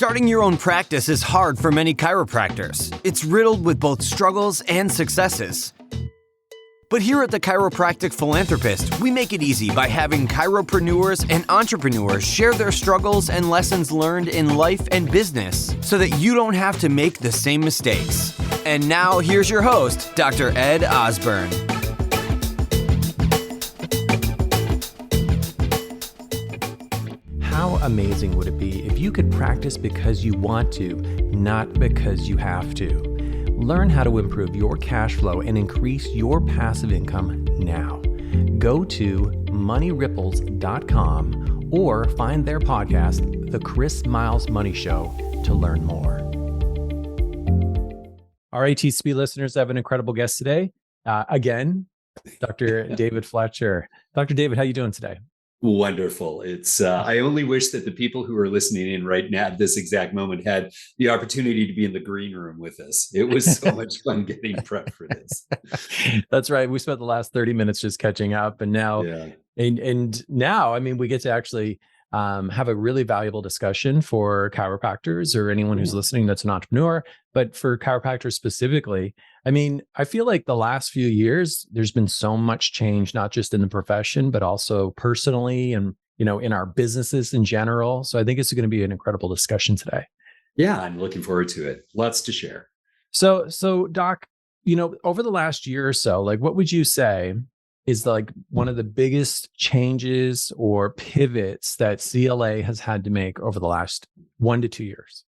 Starting your own practice is hard for many chiropractors. It's riddled with both struggles and successes. But here at the Chiropractic Philanthropist, we make it easy by having chiropreneurs and entrepreneurs share their struggles and lessons learned in life and business so that you don't have to make the same mistakes. And now here's your host, Dr. Ed Osborne. How amazing would it be if you could practice because you want to, not because you have to? Learn how to improve your cash flow and increase your passive income now. Go to moneyripples.com or find their podcast, The Chris Miles Money Show, to learn more. All right, TCP listeners, I have an incredible guest today. Again, Dr. David Fletcher. Dr. David, how are you doing today? Wonderful. It's I only wish that the people who are listening in right now at this exact moment had the opportunity to be in the green room with us. It was so much fun getting prepped for this. That's right. We spent the last 30 minutes just catching up, and now, and now, I mean, we get to actually have a really valuable discussion for chiropractors or anyone who's listening that's an entrepreneur. But for chiropractors specifically, I mean, I feel like the last few years, there's been so much change, not just in the profession, but also personally and, you know, in our businesses in general. So I think it's going to be an incredible discussion today. Yeah, I'm looking forward to it. Lots to share. So Doc, you know, over the last year or so, like, what would you say is like one of the biggest changes or pivots that CLA has had to make over the last 1 to 2 years?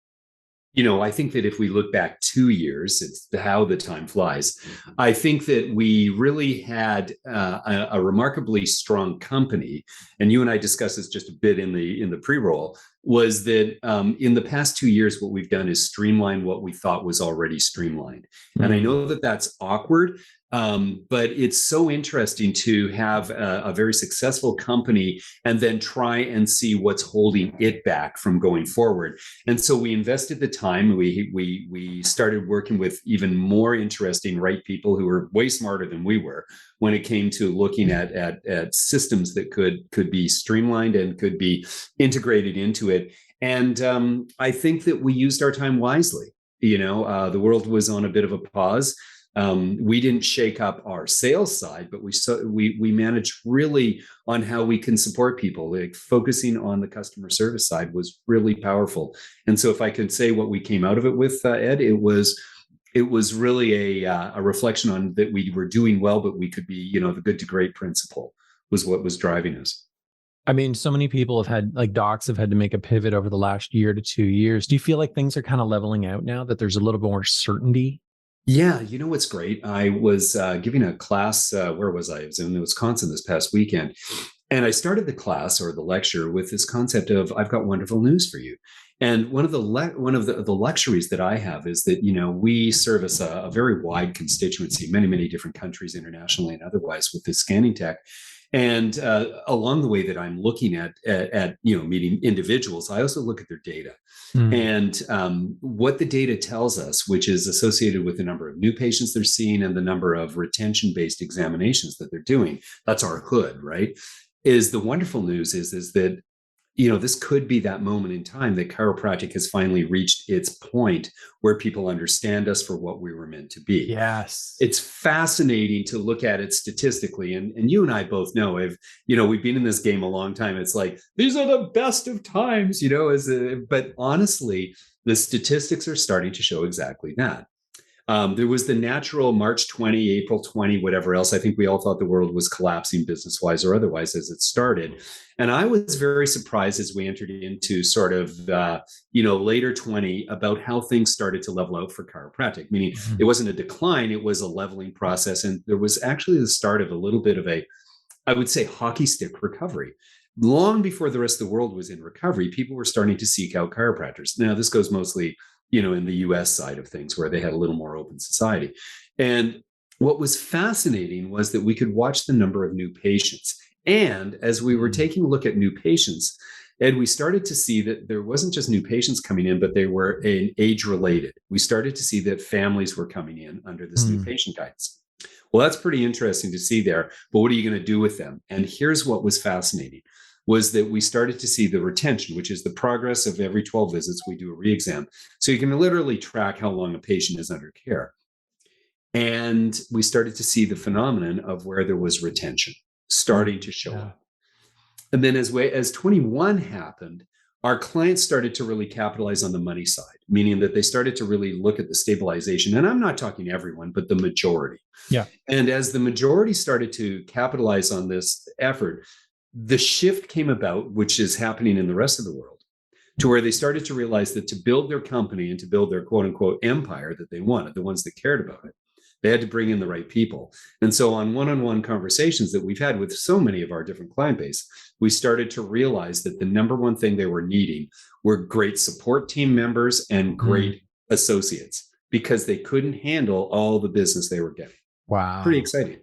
You know, I think that if we look back 2 years, it's how the time flies. I think that we really had a remarkably strong company, and you and I discussed this just a bit in the pre-roll, was that in the past 2 years, what we've done is streamline what we thought was already streamlined. Mm-hmm. And I know that that's awkward, but it's so interesting to have a very successful company and then try and see what's holding it back from going forward. And so we invested the time. We started working with even more interesting right people who were way smarter than we were when it came to looking at systems that could be streamlined and could be integrated into it. And I think that we used our time wisely. You know, the world was on a bit of a pause. We didn't shake up our sales side, but we managed really on how we can support people. Like focusing on the customer service side was really powerful. And so, if I could say what we came out of it with, Ed, it was really a reflection on that we were doing well, but we could be, you know, the good to great principle was what was driving us. I mean, so many people have had, like docs have had to make a pivot over the last year to 2 years. Do you feel like things are kind of leveling out now, that there's a little more certainty? Yeah, you know what's great? I was giving a class, where was I? I was in Wisconsin this past weekend. And I started the class or the lecture with this concept of, I've got wonderful news for you. And one of the luxuries that I have is that, you know, we service a very wide constituency, many, many different countries internationally and otherwise with this scanning tech. And along the way that I'm looking at you know, meeting individuals, I also look at their data. And what the data tells us, which is associated with the number of new patients they're seeing and the number of retention-based examinations that they're doing, that's our hood, right? Is the wonderful news is that, you know, this could be that moment in time that chiropractic has finally reached its point where people understand us for what we were meant to be. Yes. It's fascinating to look at it statistically. And you and I both know, you know, we've been in this game a long time. It's like, these are the best of times, you know, but honestly, the statistics are starting to show exactly that. There was the natural March 20, April 20, whatever else. I think we all thought the world was collapsing business-wise or otherwise as it started. And I was very surprised as we entered into sort of, you know, later 20 about how things started to level out for chiropractic, meaning it wasn't a decline, it was a leveling process. And there was actually the start of a little bit of a, I would say, hockey stick recovery. Long before the rest of the world was in recovery, people were starting to seek out chiropractors. Now, this goes mostly, you know, in the US side of things where they had a little more open society. And what was fascinating was that we could watch the number of new patients. And as we were taking a look at new patients, Ed, we started to see that there wasn't just new patients coming in, but they were age related. We started to see that families were coming in under this new patient guidance. Well, that's pretty interesting to see there, but what are you going to do with them? And here's what was fascinating. was that we started to see the retention, which is the progress of every 12 visits, we do a re-exam. So you can literally track how long a patient is under care. And we started to see the phenomenon of where there was retention starting to show up. And then as 21 happened, our clients started to really capitalize on the money side, meaning that they started to really look at the stabilization. And I'm not talking everyone, but the majority. Yeah. And as the majority started to capitalize on this effort, the shift came about, which is happening in the rest of the world, to where they started to realize that to build their company and to build their quote unquote empire that they wanted, the ones that cared about it, they had to bring in the right people. And so on one-on-one conversations that we've had with so many of our different client base, we started to realize that the number one thing they were needing were great support team members and great associates, because they couldn't handle all the business they were getting. Wow. Pretty exciting.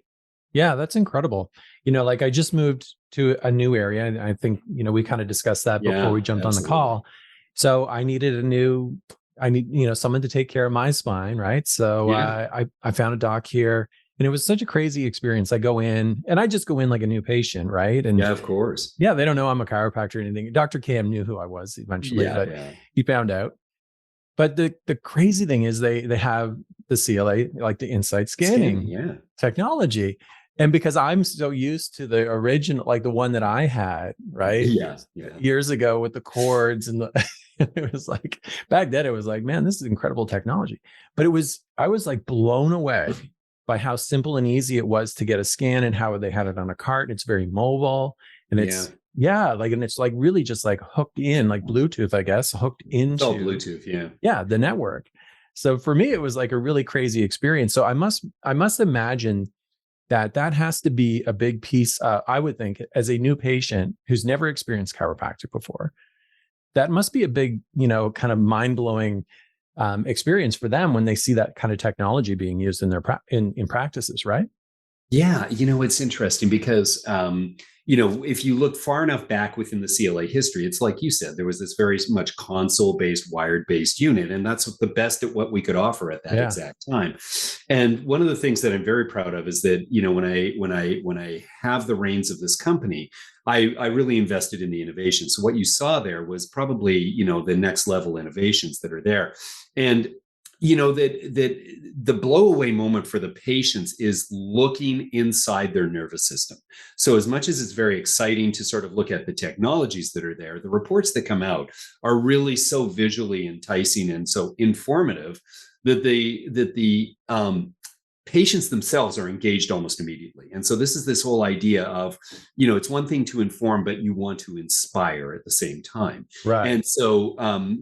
Yeah, that's incredible. Like I just moved to a new area, and I think, we kind of discussed that before we jumped on the call. So I needed someone to take care of my spine, right? So I found a doc here, and it was such a crazy experience. I go in, and I just go in like a new patient, right? And yeah, of course. Yeah, they don't know I'm a chiropractor or anything. Dr. Cam knew who I was eventually, but he found out. But the crazy thing is they have the CLA, like the Insight scanning technology. And because I'm so used to the original, like the one that I had, right? Years ago with the cords and it was like, back then it was like, man, this is incredible technology. But I was like blown away by how simple and easy it was to get a scan, and how they had it on a cart. It's very mobile, and it's and it's like really just like hooked in, like Bluetooth, I guess, hooked into it's all Bluetooth, the network. So for me, it was like a really crazy experience. So I must imagine that has to be a big piece. I would think, as a new patient who's never experienced chiropractic before, that must be a big, kind of mind-blowing experience for them when they see that kind of technology being used in their in practices, right? Yeah, it's interesting because if you look far enough back within the CLA history, it's like you said, there was this very much console-based, wired-based unit, and that's the best at what we could offer at that exact time. And one of the things that I'm very proud of is that when I have the reins of this company, I really invested in the innovation. So what you saw there was probably the next level innovations that are there, and that the blow away moment for the patients is looking inside their nervous system. So as much as it's very exciting to sort of look at the technologies that are there, the reports that come out are really so visually enticing and so informative that the patients themselves are engaged almost immediately. And so this is this whole idea of, it's one thing to inform, but you want to inspire at the same time. Right. And so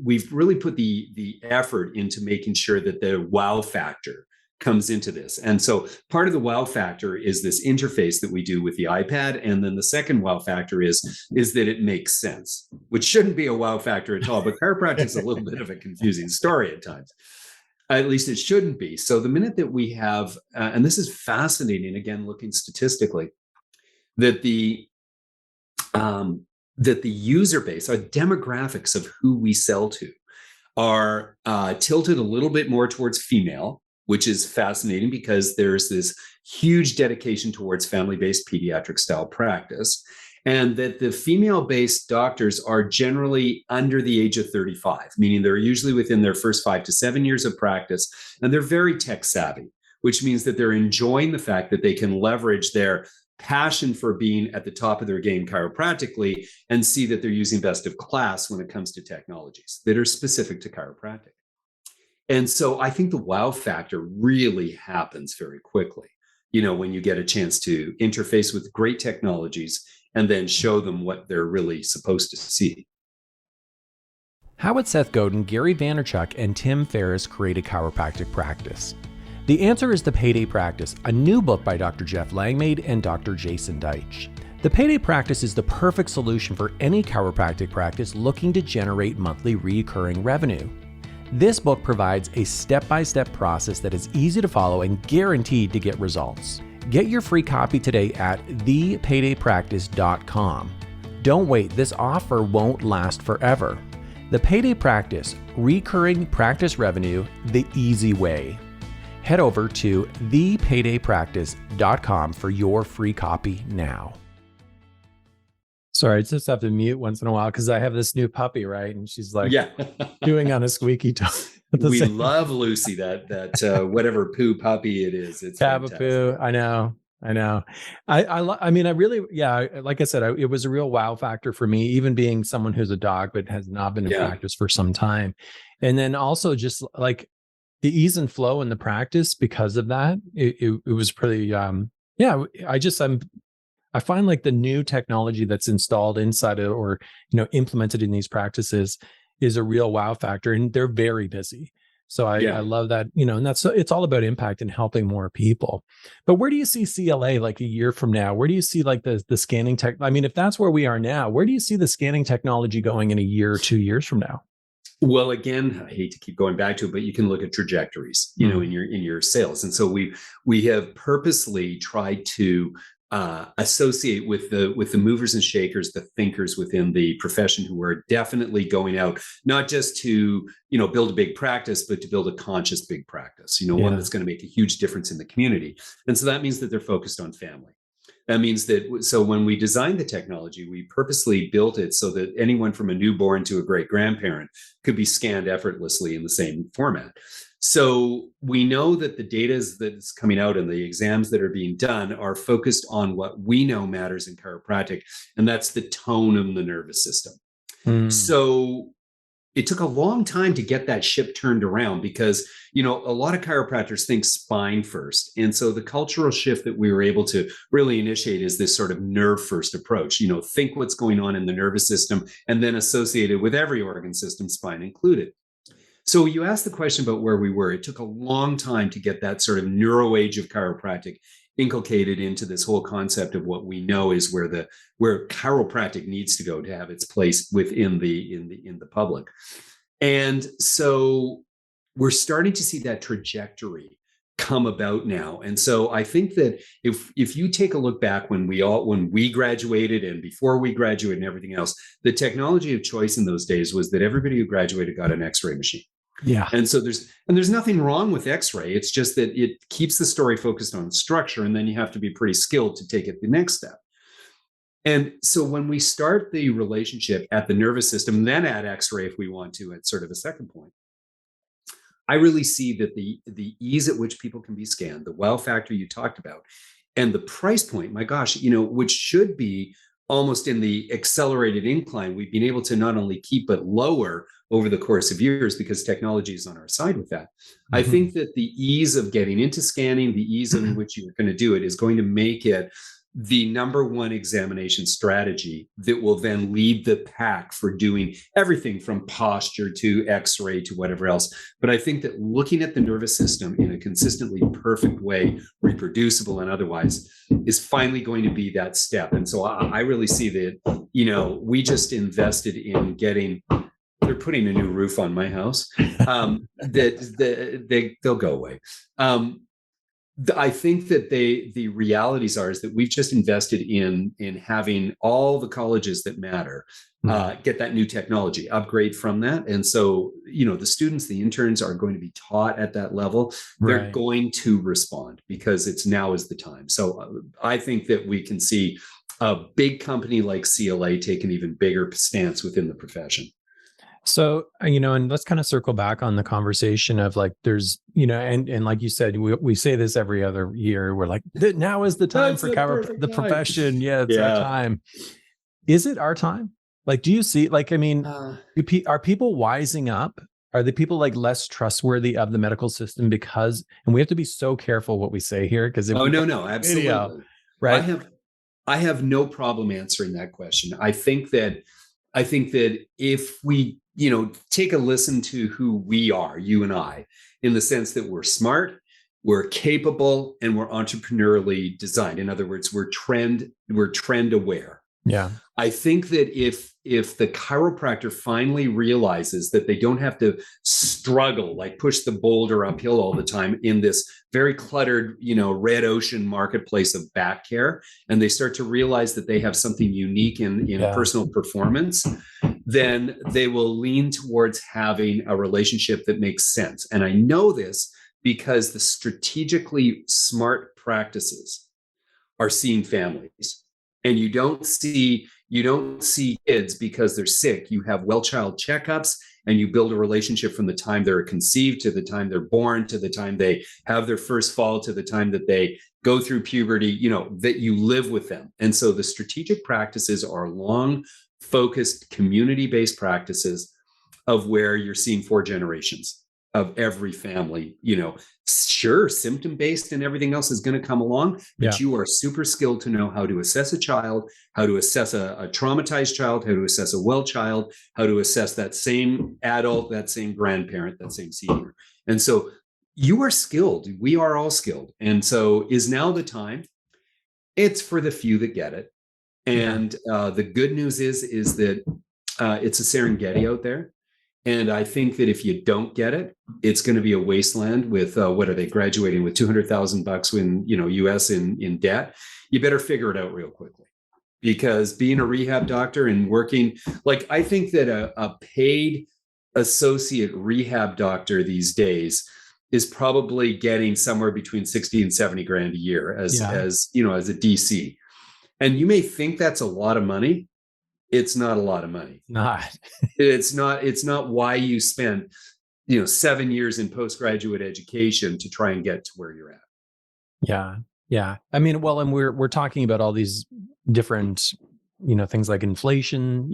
we've really put the effort into making sure that the wow factor comes into this. And so part of the wow factor is this interface that we do with the iPad. And then the second wow factor is that it makes sense, which shouldn't be a wow factor at all. But chiropractic is a little bit of a confusing story at times. At least it shouldn't be. So the minute that we have, and this is fascinating, again, looking statistically, that the user base, our demographics of who we sell to, are tilted a little bit more towards female, which is fascinating because there's this huge dedication towards family-based pediatric style practice. And that the female-based doctors are generally under the age of 35, meaning they're usually within their first 5 to 7 years of practice, and they're very tech savvy, which means that they're enjoying the fact that they can leverage their passion for being at the top of their game chiropractically and see that they're using best of class when it comes to technologies that are specific to chiropractic. And so I think the wow factor really happens very quickly, when you get a chance to interface with great technologies and then show them what they're really supposed to see. How would Seth Godin, Gary Vaynerchuk, and Tim Ferriss create a chiropractic practice? The answer is The Payday Practice, a new book by Dr. Jeff Langmaid and Dr. Jason Deitch. The Payday Practice is the perfect solution for any chiropractic practice looking to generate monthly recurring revenue. This book provides a step-by-step process that is easy to follow and guaranteed to get results. Get your free copy today at thepaydaypractice.com. Don't wait, this offer won't last forever. The Payday Practice, recurring practice revenue the easy way. Head over to thepaydaypractice.com for your free copy now. Sorry, I just have to mute once in a while because I have this new puppy, right? And she's like Yeah. chewing on a squeaky toy. We love Lucy, that whatever poo puppy it is. It's Cavapoo. I know. I mean, I really, yeah, like I said, it was a real wow factor for me, even being someone who's a dog, but has not been in practice for some time. And then also just like the ease and flow in the practice because of that, it was pretty, I find like the new technology that's installed inside it or, implemented in these practices is a real wow factor, and they're very busy. So I love that, and it's all about impact and helping more people. But where do you see CLA like a year from now? Where do you see like the scanning tech? I mean, if that's where we are now, where do you see the scanning technology going in a year or 2 years from now? Well, again, I hate to keep going back to it, but you can look at trajectories, in your sales. And so we have purposely tried to associate with the movers and shakers, the thinkers within the profession who are definitely going out, not just to, build a big practice, but to build a conscious big practice, one that's going to make a huge difference in the community. And so that means that they're focused on family. That means that, so when we designed the technology, we purposely built it so that anyone from a newborn to a great grandparent could be scanned effortlessly in the same format. So we know that the data that's coming out and the exams that are being done are focused on what we know matters in chiropractic, and that's the tone of the nervous system. So it took a long time to get that ship turned around because, a lot of chiropractors think spine first. And so the cultural shift that we were able to really initiate is this sort of nerve first approach, think what's going on in the nervous system and then associate it with every organ system, spine included. So you asked the question about where we were. It took a long time to get that sort of neuro age of chiropractic inculcated into this whole concept of what we know is where chiropractic needs to go to have its place within the public. And so we're starting to see that trajectory come about now. And so I think that if you take a look back when we graduated and before we graduated and everything else, the technology of choice in those days was that everybody who graduated got an X-ray machine. Yeah. And so there's nothing wrong with X-ray. It's just that it keeps the story focused on structure, and then you have to be pretty skilled to take it the next step. And so when we start the relationship at the nervous system, then add X-ray if we want to at sort of a second point, I really see that the ease at which people can be scanned, the wow factor you talked about, and the price point, my gosh, which should be almost in the accelerated incline, we've been able to not only keep it lower over the course of years because technology is on our side with that. I think that the ease of getting into scanning, the ease in which you're going to do it is going to make it the number one examination strategy that will then lead the pack for doing everything from posture to X-ray to whatever else. But I think that looking at the nervous system in a consistently perfect way, reproducible and otherwise, is finally going to be that step. And so I really see that, we just invested in getting, they're putting a new roof on my house, they'll go away. I think that the realities is that we've just invested in having all the colleges that matter get that new technology, upgrade from that. And so, the students, the interns are going to be taught at that level. They're going to respond because it's now is the time. So I think that we can see a big company like CLA take an even bigger stance within the profession. So, and let's kind of circle back on the conversation of like, there's, and like you said, we say this every other year. We're like, now is the time for the profession. Yeah, it's our time. Is it our time? Like, do you see, like, I mean, are people wising up? Are the people like less trustworthy of the medical system because, and we have to be so careful what we say here because no, absolutely. Right. I have no problem answering that question. I think that if we, take a listen to who we are, you and I, in the sense that we're smart, we're capable, and we're entrepreneurially designed. In other words, we're trend aware. Yeah. I think that if the chiropractor finally realizes that they don't have to struggle, like push the boulder uphill all the time in this very cluttered, red ocean marketplace of back care, and they start to realize that they have something unique in personal performance, then they will lean towards having a relationship that makes sense. And I know this because the strategically smart practices are seeing families. And you don't see, You don't see kids because they're sick. You have well-child checkups, and you build a relationship from the time they're conceived to the time they're born, to the time they have their first fall, to the time that they go through puberty, that you live with them. And so the strategic practices are long, focused, community-based practices of where you're seeing 4 generations of every family. Sure, symptom-based and everything else is going to come along, but you are super skilled to know how to assess a child, how to assess a traumatized child, how to assess a well child, how to assess that same adult, that same grandparent, that same senior. And so you are skilled. We are all skilled. And so is now the time? It's for the few that get it. And the good news is that it's a Serengeti out there. And I think that if you don't get it, it's going to be a wasteland with, what are they graduating with, $200,000 in, US in debt. You better figure it out real quickly, because being a rehab doctor and working, like, I think that a paid associate rehab doctor these days is probably getting somewhere between 60 and 70 grand a year as a DC. And you may think that's a lot of money. It's not a lot of money. It's not why you spent 7 years in postgraduate education to try and get to where you're at. Yeah. I mean, well, and we're talking about all these different things like inflation,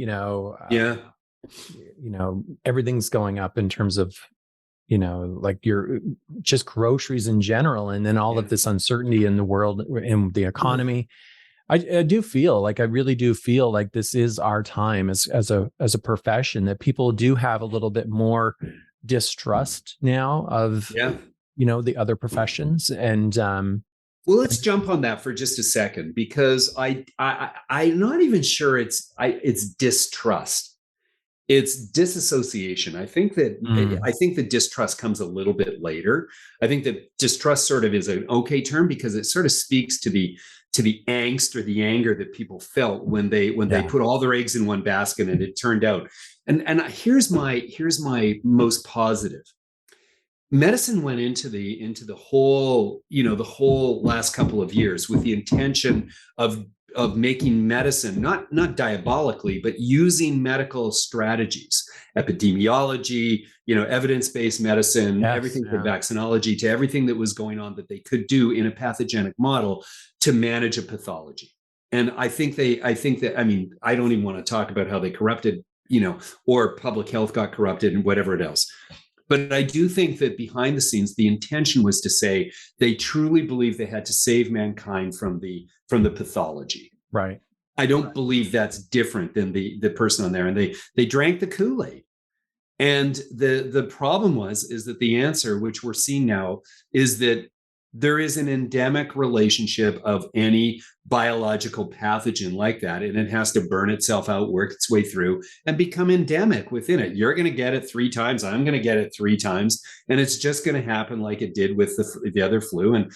everything's going up in terms of like your just groceries in general, and then all of this uncertainty in the world, in the economy. I really do feel like this is our time as a profession, that people do have a little bit more distrust now of the other professions. And well, let's jump on that for just a second, because I'm not even sure it's distrust. It's disassociation. I think the distrust comes a little bit later. I think that distrust sort of is an okay term, because it sort of speaks to the angst or the anger that people felt when they put all their eggs in one basket and it turned out. And here's my most positive. Medicine went into the whole last couple of years with the intention of making medicine not diabolically, but using medical strategies, epidemiology, evidence-based medicine, everything from vaccinology to everything that was going on that they could do in a pathogenic model to manage a pathology. And I think that, I don't even want to talk about how they corrupted, or public health got corrupted and whatever else. But I do think that behind the scenes, the intention was to say they truly believe they had to save mankind from the pathology. Right. I don't believe that's different than the person on there. And they drank the Kool-Aid. And the problem is that the answer, which we're seeing now, is that there is an endemic relationship of any biological pathogen like that, and it has to burn itself out, work its way through, and become endemic within it. You're going to get it 3 times. I'm going to get it 3 times. And it's just going to happen like it did with the other flu. And,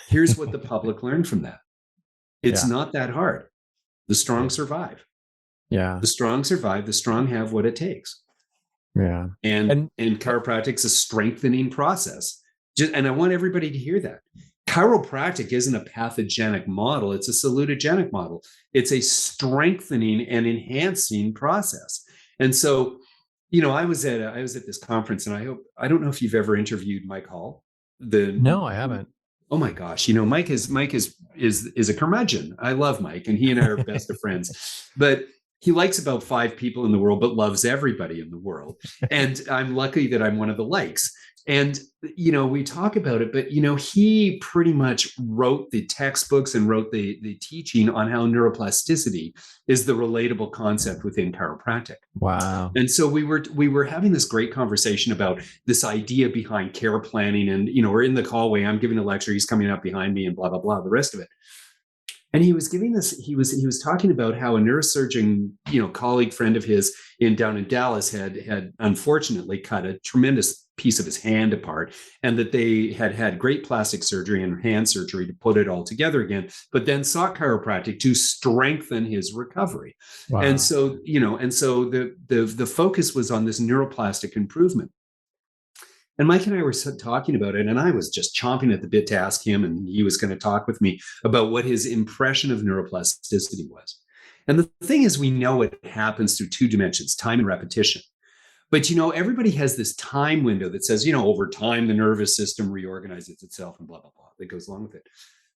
here's what the public learned from that. It's not that hard. The strong survive. Yeah. The strong survive. The strong have what it takes. Yeah. And chiropractic's a strengthening process. And I want everybody to hear that. Chiropractic isn't a pathogenic model. It's a salutogenic model. It's a strengthening and enhancing process. And so, I was at this conference, and I don't know if you've ever interviewed Mike Hall. No, I haven't. Oh my gosh. Mike is a curmudgeon. I love Mike, and he and I are best of friends, but he likes about 5 people in the world, but loves everybody in the world. And I'm lucky that I'm one of the likes. And, we talk about it, but, he pretty much wrote the textbooks and wrote the teaching on how neuroplasticity is the relatable concept within chiropractic. Wow. And so we were having this great conversation about this idea behind care planning. And, we're in the hallway, I'm giving a lecture, he's coming up behind me and blah, blah, blah, the rest of it. And he was giving this, he was talking about how a neurosurgeon, colleague friend of his down in Dallas had unfortunately cut a tremendous piece of his hand apart, and that they had great plastic surgery and hand surgery to put it all together again, but then sought chiropractic to strengthen his recovery. Wow. And so, the focus was on this neuroplastic improvement. And Mike and I were talking about it, and I was just chomping at the bit to ask him, and he was going to talk with me about what his impression of neuroplasticity was. And the thing is, we know it happens through two dimensions, time and repetition. But, everybody has this time window that says, over time, the nervous system reorganizes itself and blah, blah, blah, that goes along with it.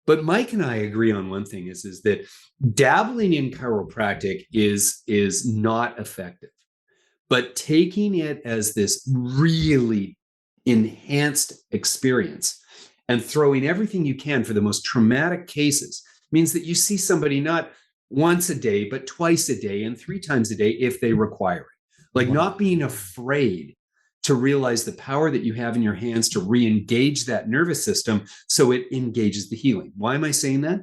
But Mike and I agree on one thing is that dabbling in chiropractic is not effective. But taking it as this really enhanced experience and throwing everything you can for the most traumatic cases means that you see somebody not once a day, but twice a day and 3 times a day if they require it. Like not being afraid to realize the power that you have in your hands to re-engage that nervous system so it engages the healing. Why am I saying that?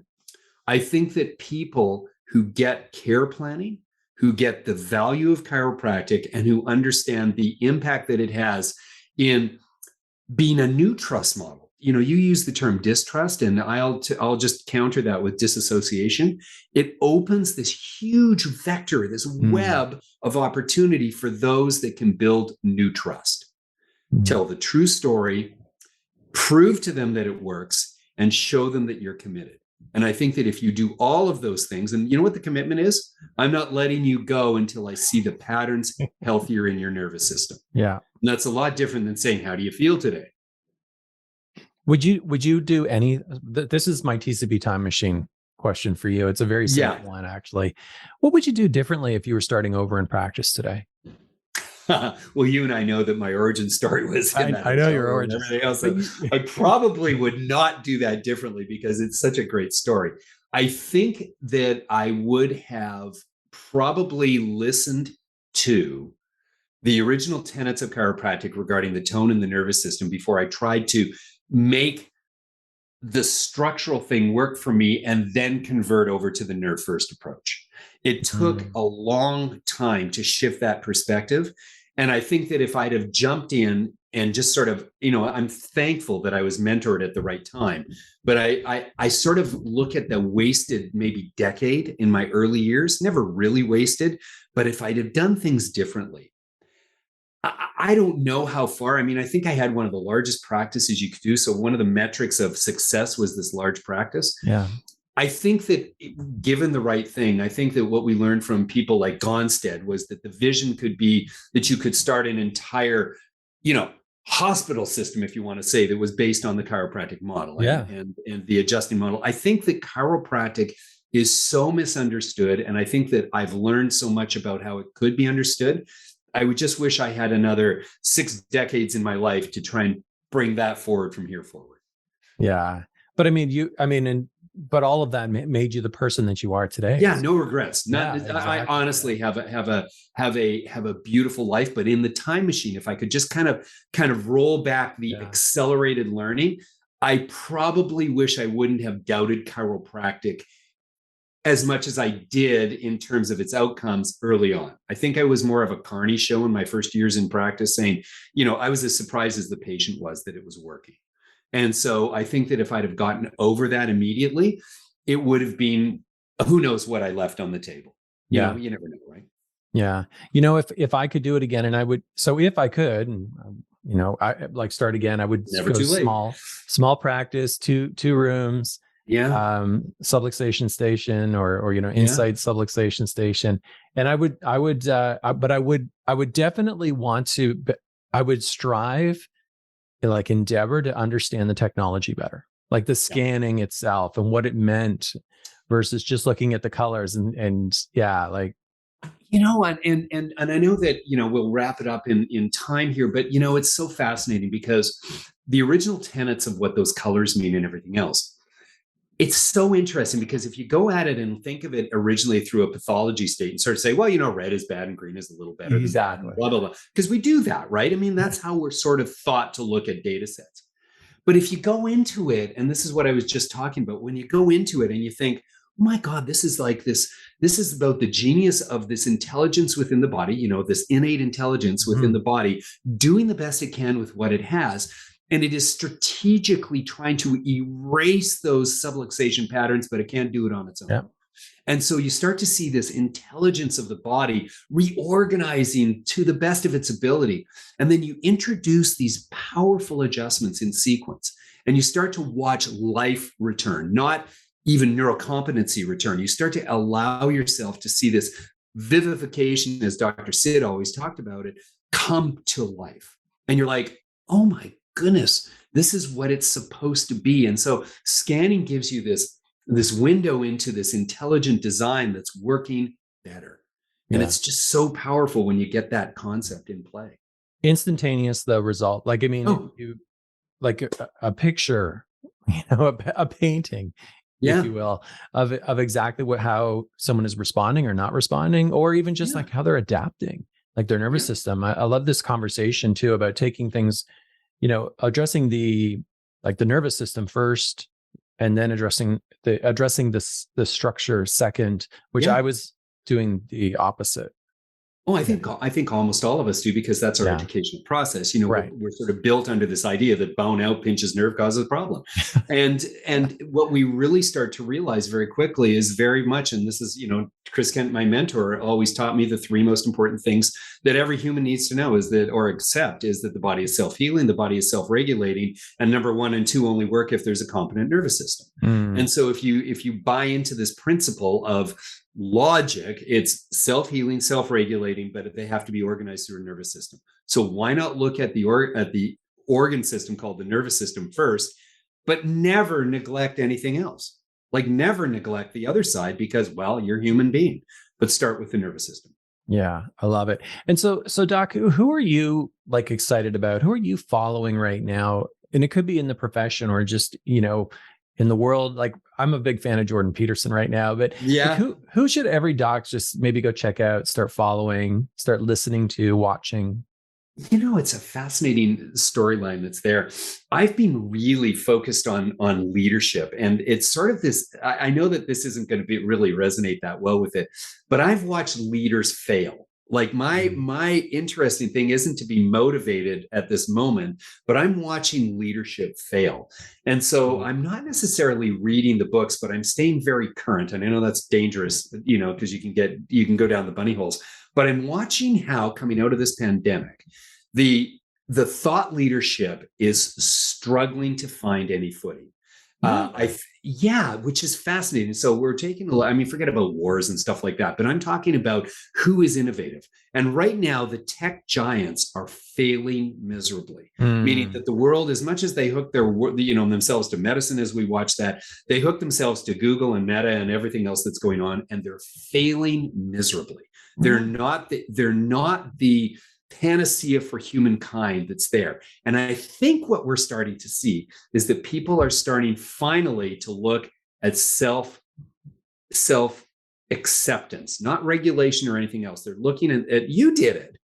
I think that people who get care planning, who get the value of chiropractic, and who understand the impact that it has in being a new trust model. You use the term distrust, and I'll just counter that with disassociation. It opens this huge vector, this web of opportunity for those that can build new trust. Tell the true story, prove to them that it works, and show them that you're committed. And I think that if you do all of those things, and you know what the commitment is? I'm not letting you go until I see the patterns healthier in your nervous system. Yeah. And that's a lot different than saying, how do you feel today? Would you do any, this is my TCB time machine question for you. It's a very simple one, actually. What would you do differently if you were starting over in practice today? Well, you and I know that my origin story was I know your origin. Everything else. So I probably would not do that differently because it's such a great story. I think that I would have probably listened to the original tenets of chiropractic regarding the tone in the nervous system before I tried to make the structural thing work for me and then convert over to the nerve first approach. It took a long time to shift that perspective. And I think that if I'd have jumped in and just sort of, I'm thankful that I was mentored at the right time, but I sort of look at the wasted maybe decade in my early years, never really wasted, but if I'd have done things differently, I don't know how far. I mean, I think I had one of the largest practices you could do. So one of the metrics of success was this large practice. Yeah. I think that given the right thing, I think that what we learned from people like Gonstead was that the vision could be that you could start an entire, hospital system, if you want to say, that was based on the chiropractic model and the adjusting model. I think that chiropractic is so misunderstood. And I think that I've learned so much about how it could be understood. I would just wish I had another 6 decades in my life to try and bring that forward from here forward. Yeah. But but all of that made you the person that you are today. Yeah. No regrets. Exactly. I honestly have a beautiful life, but in the time machine, if I could just kind of roll back the accelerated learning, I probably wish I wouldn't have doubted chiropractic as much as I did in terms of its outcomes early on. I think I was more of a carny show in my first years in practice saying, I was as surprised as the patient was that it was working. And so I think that if I'd have gotten over that immediately, it would have been, who knows what I left on the table. You never know, right? Yeah. If I could do it again, and I would, so if I could, and I like start again, I would never go too late. small practice, two rooms, subluxation station or inside subluxation station. And I would definitely want to, I would strive, like endeavor to understand the technology better, like the scanning itself and what it meant versus just looking at the colors and like, and I know that, we'll wrap it up in time here, but it's so fascinating because the original tenets of what those colors mean and everything else, it's so interesting because if you go at it and think of it originally through a pathology state and sort of say, well, red is bad and green is a little better. Exactly. Blah, blah, blah. Because we do that, right? I mean, that's how we're sort of thought to look at data sets. But if you go into it, and this is what I was just talking about, when you go into it and you think, oh my God, this is about the genius of this intelligence within the body, this innate intelligence within the body, doing the best it can with what it has. And it is strategically trying to erase those subluxation patterns, but it can't do it on its own. Yeah. And so you start to see this intelligence of the body reorganizing to the best of its ability. And then you introduce these powerful adjustments in sequence, and you start to watch life return, not even neurocompetency return. You start to allow yourself to see this vivification, as Dr. Sid always talked about it, come to life. And you're like, oh my goodness, this is what it's supposed to be. And so scanning gives you this window into this intelligent design that's working better. And it's just so powerful when you get that concept in play. Instantaneous, the result. Like, I mean, like a picture, a painting, if you will, of exactly how someone is responding or not responding, or even just like how they're adapting, like their nervous system. I love this conversation too about taking things, addressing the nervous system first, and then addressing the structure second, which I was doing the opposite. Oh, I think almost all of us do, because that's our educational process. We're sort of built under this idea that bone out pinches nerve causes a problem. and what we really start to realize very quickly is very much, and this is, Chris Kent, my mentor, always taught me the three most important things that every human needs to know is that the body is self-healing, the body is self-regulating, and number 1 and 2 only work if there's a competent nervous system. And so if you buy into this principle of logic, it's self-healing, self-regulating, but they have to be organized through a nervous system. So why not look at the organ system called the nervous system first, but never neglect anything else? Like, never neglect the other side, because, well, you're a human being, but start with the nervous system. Yeah, I love it. And so Doc, who are you excited about? Who are you following right now? And it could be in the profession or just, in the world. Like, I'm a big fan of Jordan Peterson right now, but who should every doc just maybe go check out, start following, start listening to, watching? It's a fascinating storyline that's there. I've been really focused on leadership, and it's sort of this, I know that this isn't going to really resonate that well with it, but I've watched leaders fail. Like, my interesting thing isn't to be motivated at this moment, but I'm watching leadership fail. And so I'm not necessarily reading the books, but I'm staying very current. And I know that's dangerous, because you can go down the bunny holes, but I'm watching how, coming out of this pandemic, the thought leadership is struggling to find any footing. Which is fascinating. So we're taking forget about wars and stuff like that, but I'm talking about who is innovative. And right now, the tech giants are failing miserably, meaning that the world, as much as they hook themselves to medicine, as we watch that, they hook themselves to Google and Meta and everything else that's going on, and they're failing miserably. They're not the panacea for humankind that's there. And I think what we're starting to see is that people are starting finally to look at self acceptance, not regulation or anything else. They're looking at you did it.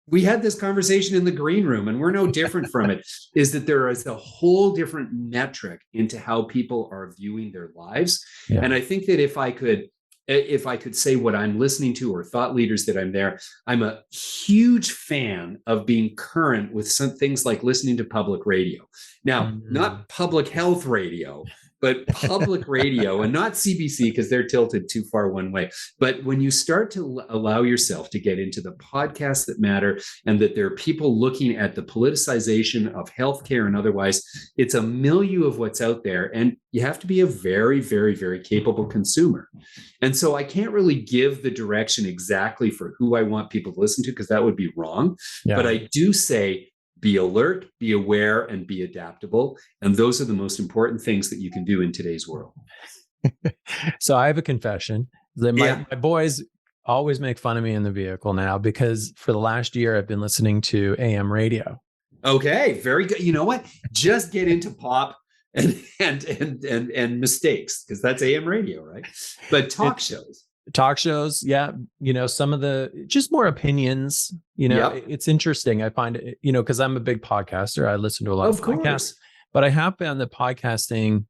We had this conversation in the green room, and we're no different from it, is that there is a whole different metric into how people are viewing their lives. And I think that if I could say what I'm listening to, or thought leaders that I'm there, I'm a huge fan of being current with some things like listening to public radio. Now, not public health radio, but public radio, and not CBC, because they're tilted too far one way. But when you start to allow yourself to get into the podcasts that matter, and that there are people looking at the politicization of healthcare and otherwise, it's a milieu of what's out there. And you have to be a very, very, very capable consumer. And so I can't really give the direction exactly for who I want people to listen to, because that would be wrong. But I do say, be alert, be aware, and be adaptable. And those are the most important things that you can do in today's world. So I have a confession. My boys always make fun of me in the vehicle now, because for the last year, I've been listening to AM radio. Okay, very good. You know what? Just get into pop and mistakes, because that's AM radio, right? But talk shows, some of the just more opinions, it's interesting. I find it, because I'm a big podcaster, I listen to a lot of podcasts, but I have found that podcasting,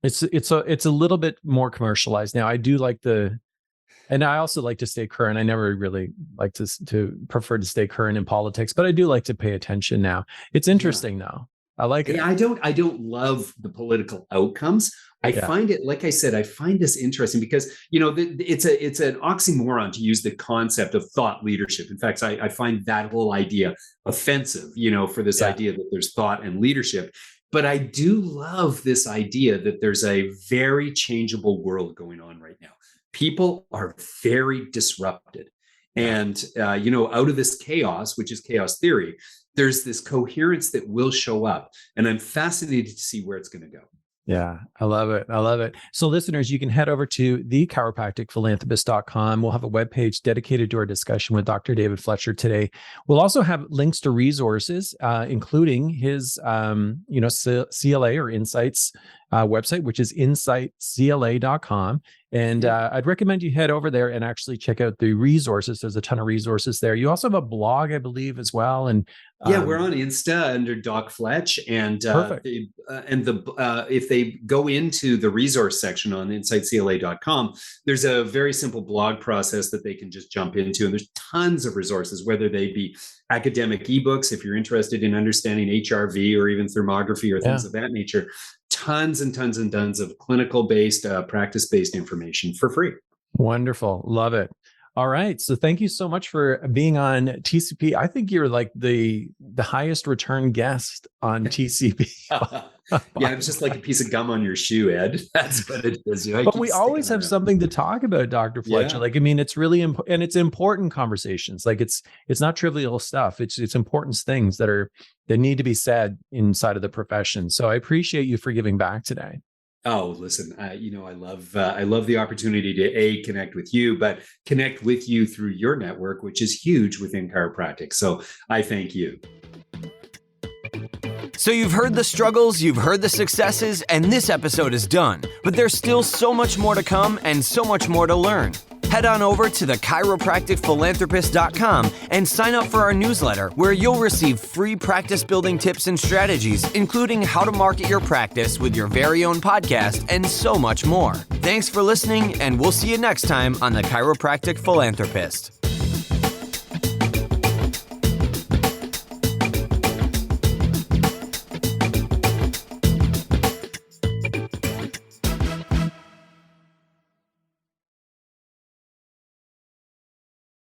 it's a little bit more commercialized now. I do like and I also like to stay current. I never really like to prefer to stay current in politics, but I do like to pay attention now. It's interesting though. I like it. I don't love the political outcomes. I find it, like I said, I find this interesting because, it's an oxymoron to use the concept of thought leadership. In fact, I find that whole idea offensive, for this idea that there's thought and leadership. But I do love this idea that there's a very changeable world going on right now. People are very disrupted. And, out of this chaos, which is chaos theory, there's this coherence that will show up. And I'm fascinated to see where it's going to go. Yeah, I love it. I love it. So listeners, you can head over to thechiropracticphilanthropist.com. We'll have a webpage dedicated to our discussion with Dr. David Fletcher today. We'll also have links to resources, including his, CLA or Insights website, which is insightcla.com. And I'd recommend you head over there and actually check out the resources. There's a ton of resources there. You also have a blog, I believe, as well. And we're on Insta under Doc Fletch, and if they go into the resource section on insightcla.com, there's a very simple blog process that they can just jump into, and there's tons of resources, whether they be academic ebooks, if you're interested in understanding HRV or even thermography or things of that nature. Tons and tons and tons of clinical-based, practice-based information for free. Wonderful. Love it. All right. So thank you so much for being on TCP. I think you're like the highest return guest on TCP. Yeah, it's just like a piece of gum on your shoe, Ed. That's what it is. But we always have something to talk about, Dr. Fletcher. Yeah. Like, I mean, it's really important, and it's important conversations. Like it's not trivial stuff. It's important things that need to be said inside of the profession. So I appreciate you for giving back today. Oh, listen, I love the opportunity to connect with you, but connect with you through your network, which is huge within chiropractic. So I thank you. So you've heard the struggles, you've heard the successes, and this episode is done. But there's still so much more to come and so much more to learn. Head on over to thechiropracticphilanthropist.com and sign up for our newsletter, where you'll receive free practice building tips and strategies, including how to market your practice with your very own podcast and so much more. Thanks for listening, and we'll see you next time on The Chiropractic Philanthropist.